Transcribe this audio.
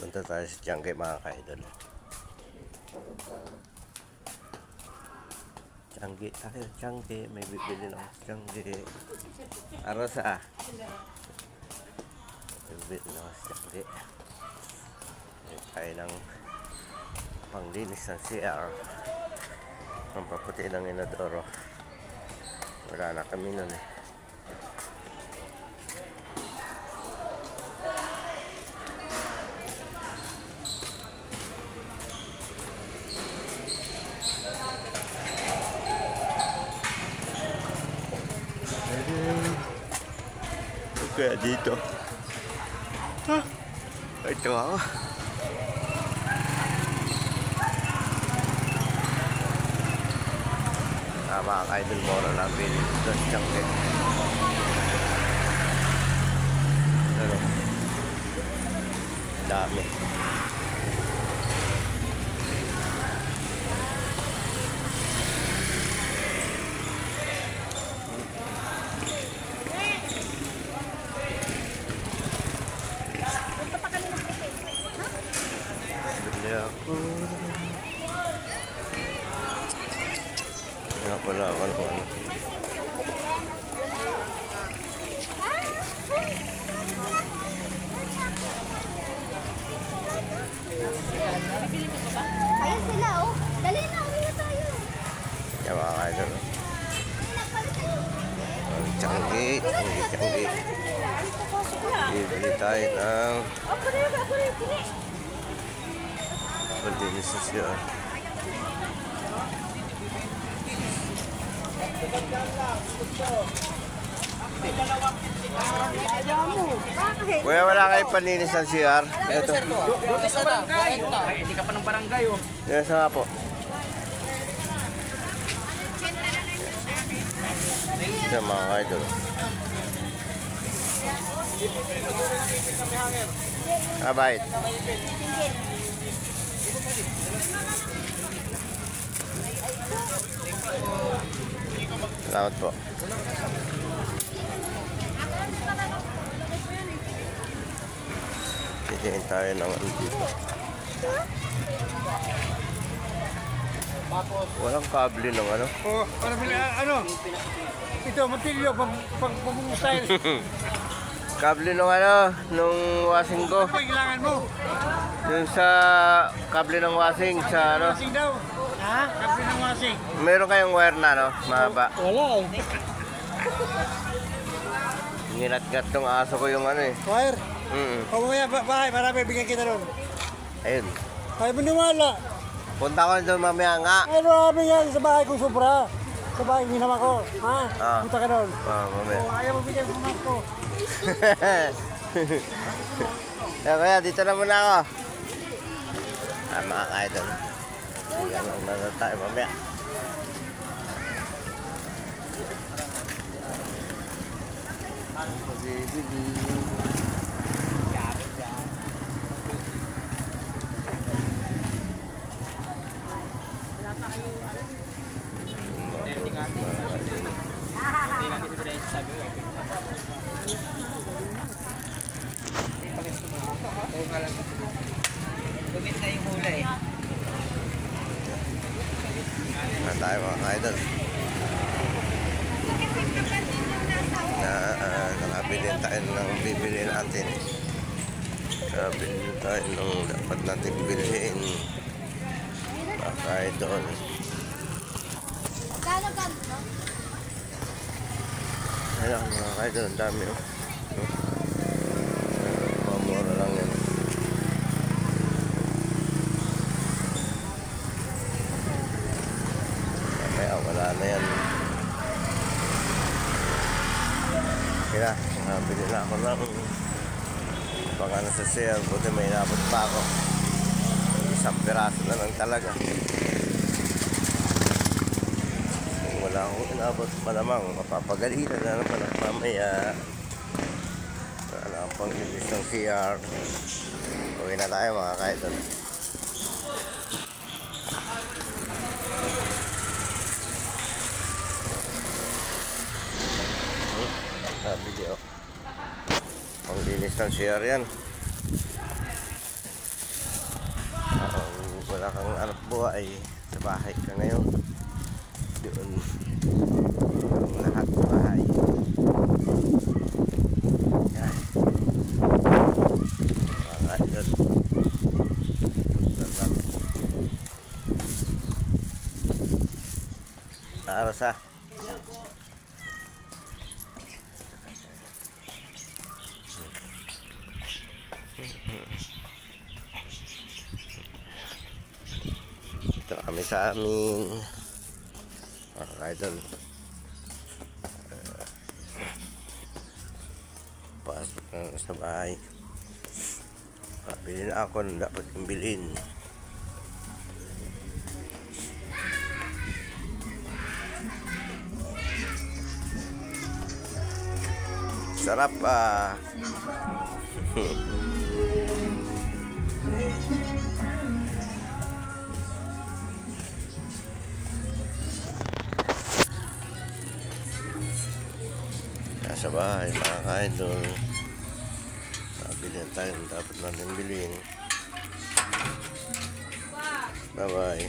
Punta tayo sa Tiangge mga ka-idol. Tiangge tayo, Tiangge. May bibili na ako sa Tiangge. Arosa. May bibili na ako sa Tiangge. Tayo ng panglinis ng CR. Pampaputi ng inodoro. Wala na kami nun eh. Kaya dito. Ito ako. Mga ka-idol, moro lang bilhin dito sa Tiangge. Ano? Dami. Ako nga pala ako ano. Ayan sila oh. Dali na, uwi na tayo. Yan mga ka-idol. Tiangge. Bibili tayo ng panlinis ng CR. Kuya, wala kayong panlinis ng CR? Ito. Hindi ka pa ng barangay oh. Yan sa nga po. Yan mga ka-idol. Kabait. Salamat po. Titingin tayo ng ano dito. Walang kable ng ano. Oh, para ano? Ito, matilyo pag style. Kable ng ano, nung washing ko. Ano kailangan mo? Dun sa kable ng washing sa ano. Washing daw. Ha? Kable ng washing. Meron kayong wire na no, mahaba. Wala eh. Nginat-ngat ng aso ko yung ano eh. Wire? Mm-mm. Bahay, marami bigyan kita doon. Ayun. Ay, maniwala. Punta ko doon mamaya nga. Ay, marami yan sa bahay kong sobra. Sa bahay, minama ko. Ha? Punta ka doon. Mamaya. Oh, ayaw mo bigyan sa mas ko. Kaya dito na muna ako. Mga ka-idol. Bigyan lang na tayo mamaya. Na tayo mga ka-idol. Nakabili tayo ng bibili natin. Nakabili tayo ng dapat natin bilhin. Mga ka-idol. Ayan mga ka-idol, ang dami oh. Mamura lang yan. Kaya wala na yan. Kaya nabili na ako ng pangano sa sale. Buti may inabot pa ako. Isang piraso na lang talaga. Kung wala akong inabot, malamang mapapagalitan na naman ang mamaya. Wala akong panglinis ng CR. Uwi na tayo mga ka-idol. Video. Panglinis ng CR yan. Hanap buhay sa bahay ka ngayon. Doon ang lahat sa bahay. Yan. Mga idol. Punta lang. Naaras ha. Ito kami sa aming mga idol. Pasok na sa bahay. Bilhin ako ng dapat yung bilhin. Sarap ah. Nasa bahay mga ka-idol. Bilhin tayo ng dapat natin bilhin. Bye bye.